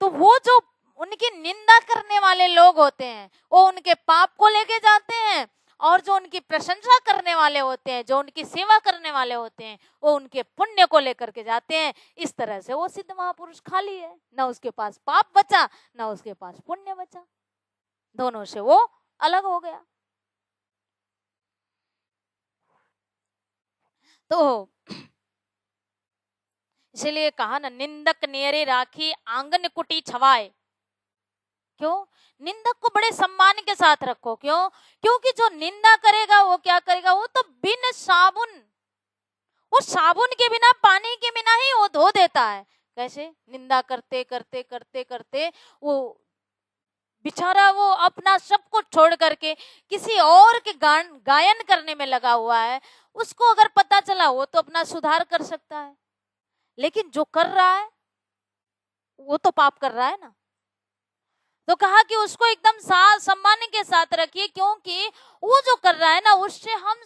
तो वो जो उनकी निंदा करने वाले लोग होते हैं, वो उनके पाप को लेके जाते हैं, और जो उनकी प्रशंसा करने वाले होते हैं, जो उनकी सेवा करने वाले होते हैं, वो उनके पुण्य को लेकर के जाते हैं। इस तरह से वो सिद्ध महापुरुष खाली है, ना उसके पास पाप बचा, ना उसके पास पुण्य बचा, दोनों से वो अलग हो गया। तो इसलिए कहा ना, निंदक नेरे राखी आंगन कुटी छवाए। क्यों? निंदक को बड़े सम्मान के साथ रखो। क्यों? क्योंकि जो निंदा करेगा वो क्या करेगा? वो तो बिन साबुन, वो साबुन के बिना, पानी के बिना ही वो धो देता है। कैसे? निंदा करते करते करते करते वो बेचारा वो अपना सब कुछ छोड़ करके किसी और के गायन करने में लगा हुआ है। उसको अगर पता चला, वो तो अपना सुधार कर सकता है, लेकिन जो कर रहा है वो तो पाप कर रहा है ना। तो कहा कि उसको एकदम सम्मान के साथ रखिए, क्योंकि वो जो कर रहा है ना, उससे हम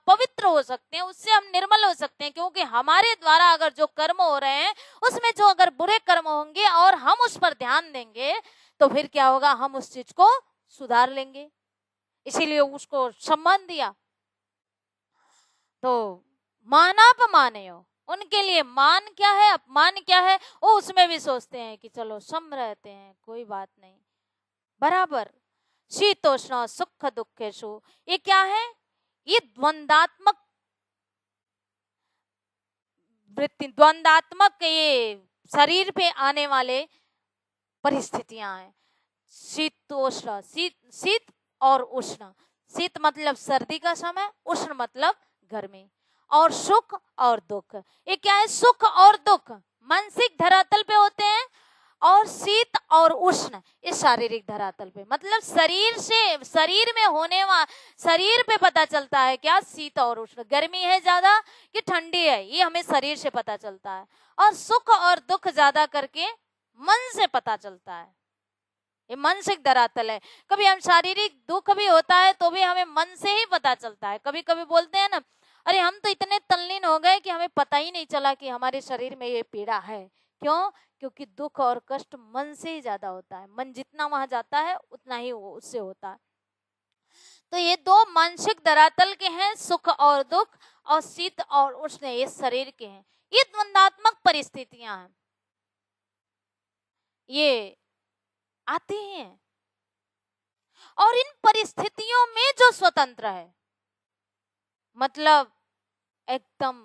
पवित्र हो सकते हैं, उससे हम निर्मल हो सकते हैं। क्योंकि हमारे द्वारा अगर जो कर्म हो रहे हैं, उसमें जो अगर बुरे कर्म होंगे और हम उस पर ध्यान देंगे, तो फिर क्या होगा? हम उस चीज को सुधार लेंगे। इसीलिए उसको सम्मान दिया। तो मानापमानयो, उनके लिए मान क्या है, अपमान क्या है, वो उसमें भी सोचते हैं कि चलो सम रहते हैं, कोई बात नहीं, बराबर। शीतोष्ण सुख दुखेशु, ये क्या है? ये द्वंदात्मक वृत्ति, द्वंदात्मक ये शरीर पे आने वाले परिस्थितियां हैं। शीतोष्ण, शीत और उष्ण। शीत मतलब सर्दी का समय, उष्ण मतलब गर्मी, और सुख और दुख। ये क्या है? सुख और दुख मानसिक धरातल पे होते हैं, और शीत और उष्ण इस शारीरिक धरातल पे। मतलब शरीर से, शरीर में होने वाला, शरीर पे पता चलता है क्या? शीत और उष्ण, गर्मी है ज्यादा कि ठंडी है, ये हमें शरीर से पता चलता है। और सुख और दुख ज्यादा करके मन से पता चलता है, ये मानसिक धरातल है। कभी हम शारीरिक दुख भी होता है तो भी हमें मन से ही पता चलता है। कभी कभी बोलते हैं ना, अरे हम तो इतने तल्लीन हो गए कि हमें पता ही नहीं चला कि हमारे शरीर में ये पीड़ा है। क्यों? क्योंकि दुख और कष्ट मन से ही ज्यादा होता है। मन जितना वहां जाता है उतना ही वो उससे होता है। तो ये दो मानसिक धरातल के हैं, सुख और दुख, और शीत और उष्ण ये शरीर के हैं। ये द्वंद्वात्मक परिस्थितियां हैं, ये आती हैं। और इन परिस्थितियों में जो स्वतंत्र है, मतलब एकदम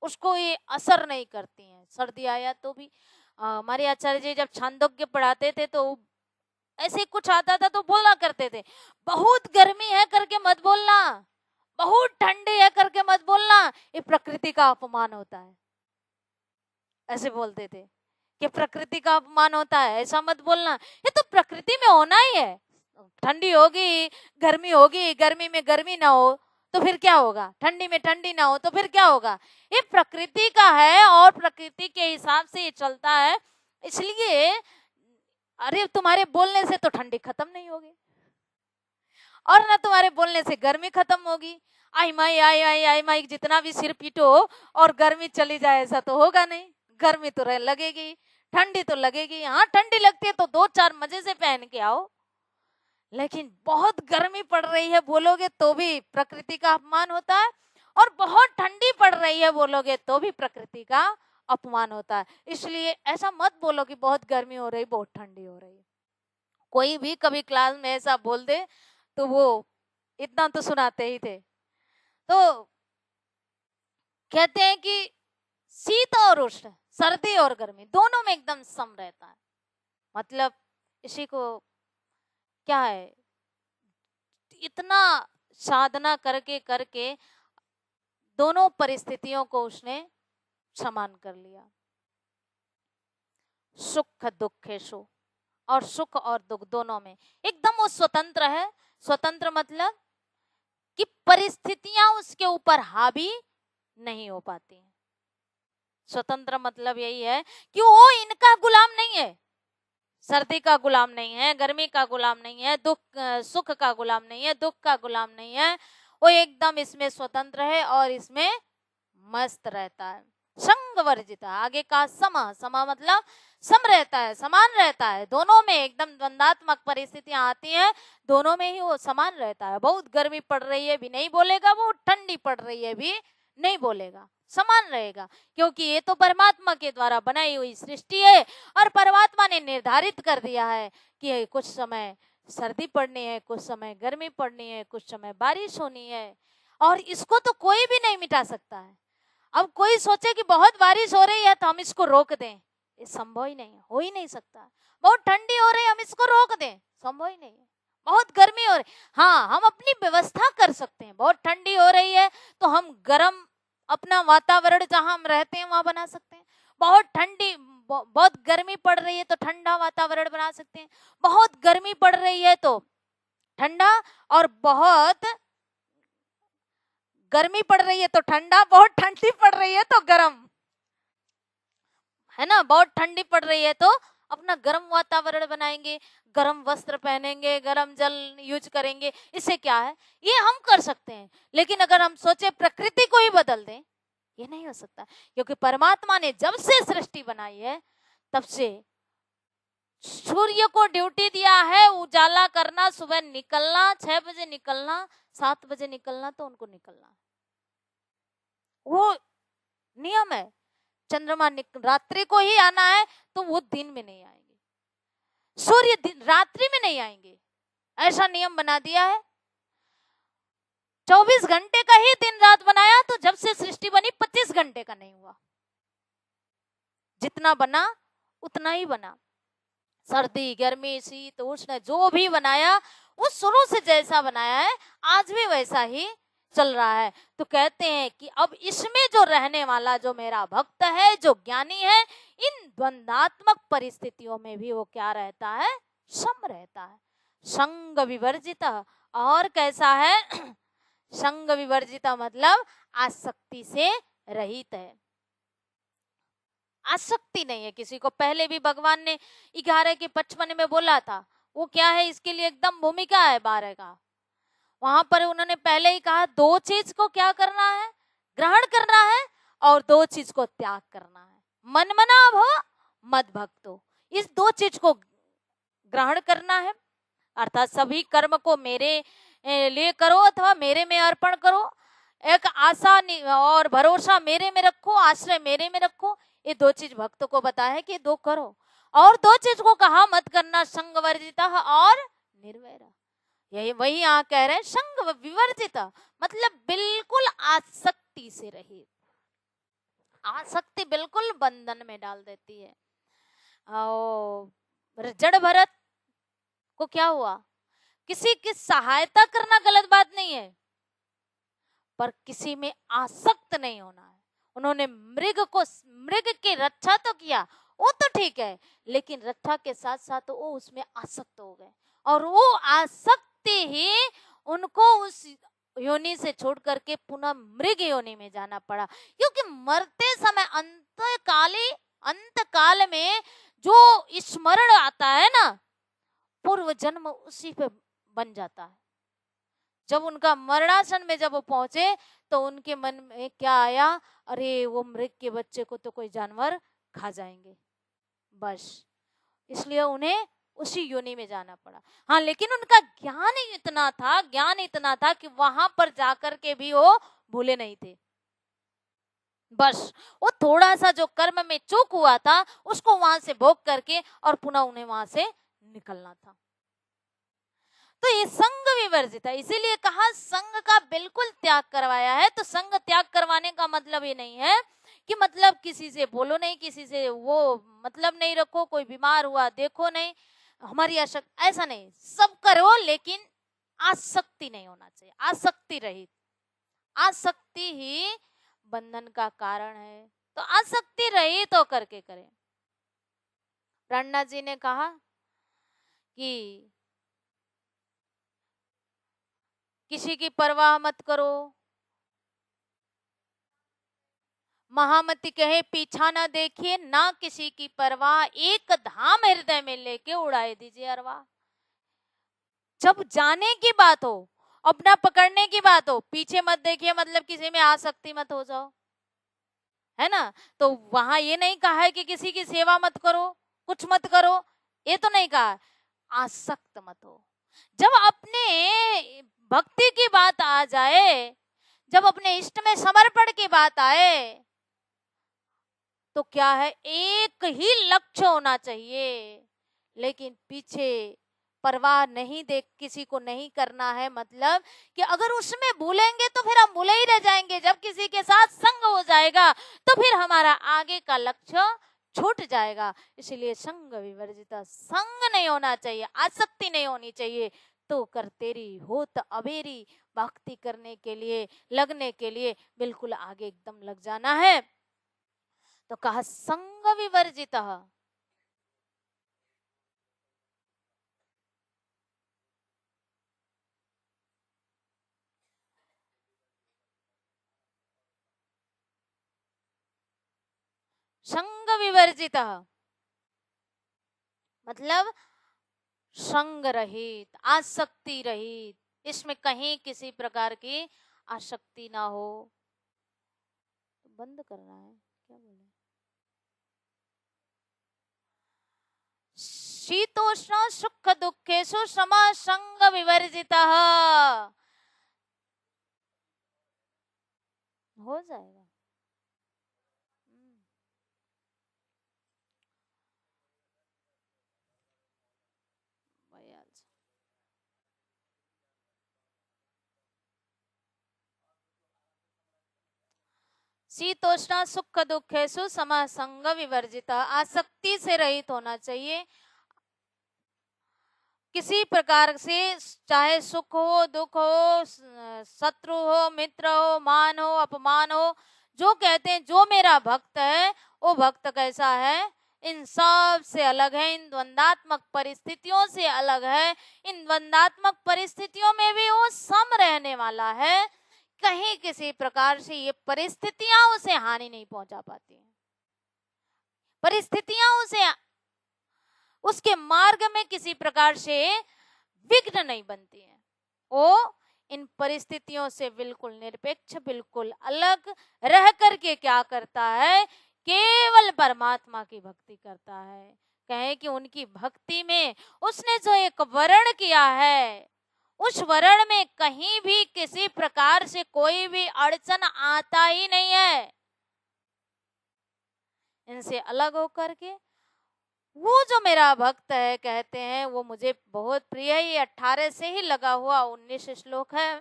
उसको ये असर नहीं करती हैं। सर्दी आया तो भी हमारे आचार्य जी जब छांदोग्य पढ़ाते थे तो ऐसे कुछ आता था तो बोला करते थे, बहुत गर्मी है करके मत बोलना, बहुत ठंडी है करके मत बोलना, ये प्रकृति का अपमान होता है। ऐसे बोलते थे कि प्रकृति का अपमान होता है, ऐसा मत बोलना, ये तो प्रकृति में होना ही है। ठंडी होगी, गर्मी होगी, गर्मी में गर्मी ना हो तो फिर क्या होगा? ठंडी में ठंडी ना हो तो फिर क्या होगा? ये प्रकृति का है और प्रकृति के हिसाब से ये चलता है। इसलिए अरे तुम्हारे बोलने से तो ठंडी खत्म नहीं होगी, और ना तुम्हारे बोलने से गर्मी खत्म होगी। आई माई आई आई आई माई जितना भी सिर पीटो और गर्मी चली जाए ऐसा तो होगा नहीं। गर्मी तो लगेगी, ठंडी तो लगेगी। हाँ ठंडी लगती है तो 2-4 मजे से पहन के आओ, लेकिन बहुत गर्मी पड़ रही है बोलोगे तो भी प्रकृति का अपमान होता है, और बहुत ठंडी पड़ रही है बोलोगे तो भी प्रकृति का अपमान होता है। इसलिए ऐसा मत बोलो कि बहुत गर्मी हो रही, बहुत ठंडी हो रही। कोई भी कभी क्लास में ऐसा बोल दे तो वो इतना तो सुनाते ही थे। तो कहते हैं कि शीत और उष्ण, सर्दी और गर्मी दोनों में एकदम सम रहता है। मतलब इसी को क्या है, इतना साधना करके करके दोनों परिस्थितियों को उसने समान कर लिया। सुख दुखेशु, और सुख और दुख दोनों में एकदम वो स्वतंत्र है। स्वतंत्र मतलब कि परिस्थितियां उसके ऊपर हावी नहीं हो पाती हैं। स्वतंत्र मतलब यही है कि वो इनका गुलाम नहीं है, सर्दी का गुलाम नहीं है, गर्मी का गुलाम नहीं है, सुख का गुलाम नहीं है, दुख का गुलाम नहीं है। वो एकदम इसमें स्वतंत्र है और इसमें मस्त रहता है। संग वर्जित, आगे का समा मतलब सम रहता है, समान रहता है। दोनों में एकदम द्वंद्वात्मक परिस्थितियां आती हैं, दोनों में ही वो समान रहता है। बहुत गर्मी पड़ रही है भी नहीं बोलेगा, बहुत ठंडी पड़ रही है भी नहीं बोलेगा, समान रहेगा। क्योंकि ये तो परमात्मा के द्वारा बनाई हुई सृष्टि है, और परमात्मा ने निर्धारित कर दिया है कि कुछ समय सर्दी पड़नी है, कुछ समय गर्मी पड़नी है, कुछ समय बारिश होनी है, और इसको तो कोई भी नहीं मिटा सकता है। अब कोई सोचे कि बहुत बारिश हो रही है तो हम इसको रोक दें, ये संभव ही नहीं है, हो ही नहीं सकता। बहुत ठंडी हो रही है हम इसको रोक दें, संभव ही नहीं है। बहुत गर्मी हो रही, हाँ हम अपनी व्यवस्था कर सकते हैं। बहुत ठंडी हो रही है तो हम गर्म अपना वातावरण जहां हम रहते हैं वहां बना सकते हैं। बहुत ठंडी, बहुत गर्मी पड़ रही है तो ठंडा वातावरण बना सकते हैं। बहुत गर्मी पड़ रही है तो ठंडा, और बहुत गर्मी पड़ रही है तो ठंडा, बहुत ठंडी पड़ रही है तो गर्म, है ना। बहुत ठंडी पड़ रही है तो अपना गर्म वातावरण बनाएंगे, गर्म वस्त्र पहनेंगे, गर्म जल यूज करेंगे। इससे क्या है, ये हम कर सकते हैं। लेकिन अगर हम सोचे प्रकृति को ही बदल दें, ये नहीं हो सकता। क्योंकि परमात्मा ने जब से सृष्टि बनाई है तब से सूर्य को ड्यूटी दिया है उजाला करना, सुबह निकलना, 6 बजे निकलना, 7 बजे निकलना तो उनको निकलना, वो नियम है। चंद्रमा रात्रि को ही आना है तो वो दिन में नहीं आएंगे, सूर्य दिन रात्रि में नहीं आएंगे, ऐसा नियम बना दिया है। 24 घंटे का ही दिन रात बनाया, तो जब से सृष्टि बनी 25 घंटे का नहीं हुआ, जितना बना उतना ही बना। सर्दी गर्मी शीत उष्ण जो भी बनाया वो शुरू से जैसा बनाया है आज भी वैसा ही चल रहा है। तो कहते हैं कि अब इसमें जो रहने वाला जो मेरा भक्त है जो ज्ञानी है इन द्वंद्वात्मक परिस्थितियों में भी वो क्या रहता है, सम रहता है, संग विवर्जित। और कैसा है संग विवर्जित मतलब आसक्ति से रहित है, आसक्ति नहीं है किसी को। पहले भी भगवान ने 11 के 55 में बोला था, वो क्या है इसके लिए एकदम भूमिका है 12 का। वहां पर उन्होंने पहले ही कहा 2 चीज को क्या करना है, ग्रहण करना है और 2 चीज को त्याग करना है, मन मना भव मद भक्तो। इस 2 चीज को ग्रहण करना है अर्थात सभी कर्म को मेरे लिए करो अथवा मेरे में अर्पण करो, एक आशा और भरोसा मेरे में रखो, आश्रय मेरे में रखो। ये 2 चीज भक्त को बताया है कि 2 करो। और 2 चीज को कहा मत करना, संग वर्जित और निर्वैर। यही वही यहाँ कह रहे हैं संग विवर्जित मतलब बिल्कुल आसक्ति से रहित। आसक्ति बिल्कुल बंधन में डाल देती है। और जड़ भरत को क्या हुआ, किसी की सहायता करना गलत बात नहीं है पर किसी में आसक्त नहीं होना है। उन्होंने मृग की रक्षा तो किया वो तो ठीक है, लेकिन रक्षा के साथ साथ वो उसमें आसक्त हो गए और वो आसक्ति ही उनको उस योनि से छोड़ करके पुनः मृग योनि में जाना पड़ा। क्योंकि मरते समय अंत काल में जो स्मरण आता है ना, पूर्व जन्म उसी पे बन जाता है। जब उनका मरणासन में जब वो पहुंचे तो उनके मन में क्या आया, अरे वो मृग के बच्चे को तो कोई जानवर खा जाएंगे, बस इसलिए उन्हें उसी योनि में जाना पड़ा। हाँ, लेकिन उनका ज्ञान इतना था कि वहां पर जाकर के भी वो भूले नहीं थे। बस वो थोड़ा सा जो कर्म में चूक हुआ था उसको वहां से भोग करके और पुनः उन्हें वहां से निकलना था। तो ये संग विवर्जित है, इसीलिए कहा संग का बिल्कुल त्याग करवाया है। तो संग त्याग करवाने का मतलब ये नहीं है कि मतलब किसी से बोलो नहीं, किसी से वो मतलब नहीं रखो, कोई बीमार हुआ देखो नहीं, हमारी आसक्ति ऐसा नहीं, सब करो लेकिन आसक्ति नहीं होना चाहिए, आसक्ति रहित। आसक्ति ही बंधन का कारण है, तो आसक्ति रहित तो करके करें। प्रणनाथ जी ने कहा कि किसी की परवाह मत करो, महामती कहे पीछा ना देखिए, ना किसी की परवाह, एक धाम हृदय में लेके उड़ाए दीजिए अरवा। जब जाने की बात हो, अपना पकड़ने की बात हो, पीछे मत देखिए, मतलब किसी में आसक्ति मत हो जाओ, है ना। तो वहां ये नहीं कहा है कि किसी की सेवा मत करो, कुछ मत करो, ये तो नहीं कहा, आसक्त मत हो। जब अपने भक्ति की बात आ जाए, जब अपने इष्ट में समर्पण की बात आए, तो क्या है, एक ही लक्ष्य होना चाहिए, लेकिन पीछे परवाह नहीं देख किसी को नहीं करना है। मतलब कि अगर उसमें भूलेंगे तो फिर हम भूले ही रह जाएंगे, जब किसी के साथ संग हो जाएगा तो फिर हमारा आगे का लक्ष्य छूट जाएगा। इसलिए संग विवर्जित, संग नहीं होना चाहिए, आसक्ति नहीं होनी चाहिए। तो कर तेरी होत अबेरी, भक्ति करने के लिए, लगने के लिए बिल्कुल आगे एकदम लग जाना है। तो कहा संग विवर्जित, संग विवर्जित मतलब संग रहित, आसक्ति रहित, इसमें कहीं किसी प्रकार की आसक्ति ना हो। बंद करना है क्या बोले, शीतोष्ण सुख दुखेषु सम संग विवर्जित हो जाएगा। शीतोष्ण सुख दुखेषु सम संग विवर्जित, आसक्ति से रहित होना चाहिए। किसी प्रकार से, चाहे सुख हो, दुख हो, शत्रु हो, मित्र हो, मान हो, अपमान हो, जो कहते हैं जो मेरा भक्त है, वो भक्त कैसा है? इन सब से अलग है, इन द्वंदात्मक परिस्थितियों से अलग है। इन द्वंदात्मक परिस्थितियों में भी वो सम रहने वाला है। कहीं किसी प्रकार से ये परिस्थितियां उसे हानि नहीं पहुंचा पाती हैं। परिस्थितियां उसे, उसके मार्ग में किसी प्रकार से विघ्न नहीं बनती हैं। वो इन परिस्थितियों से बिल्कुल निरपेक्ष, बिल्कुल अलग रह करके क्या करता है? केवल परमात्मा की भक्ति करता है। कहे कि उनकी भक्ति में उसने जो एक वर्ण किया है, उस वर्ण में कहीं भी किसी प्रकार से कोई भी अड़चन आता ही नहीं है। इनसे अलग होकर के वो जो मेरा भक्त है, कहते हैं वो मुझे बहुत प्रिय है। ये 18 से ही लगा हुआ 19 श्लोक है।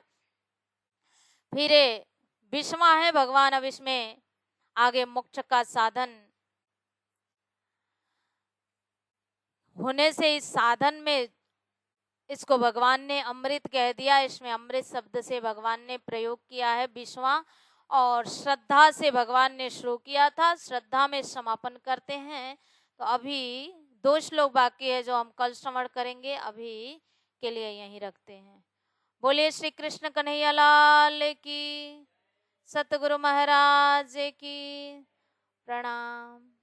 फिर 20वां है भगवान अब इसमें आगे मोक्ष का साधन होने से, इस साधन में इसको भगवान ने अमृत कह दिया। इसमें अमृत शब्द से भगवान ने प्रयोग किया है 20वां, और श्रद्धा से भगवान ने शुरू किया था, श्रद्धा में समापन करते हैं। तो अभी 2 श्लोक बाकी है जो हम कल श्रवण करेंगे, अभी के लिए यहीं रखते हैं। बोलिए श्री कृष्ण कन्हैया लाल की, सतगुरु महाराज की प्रणाम।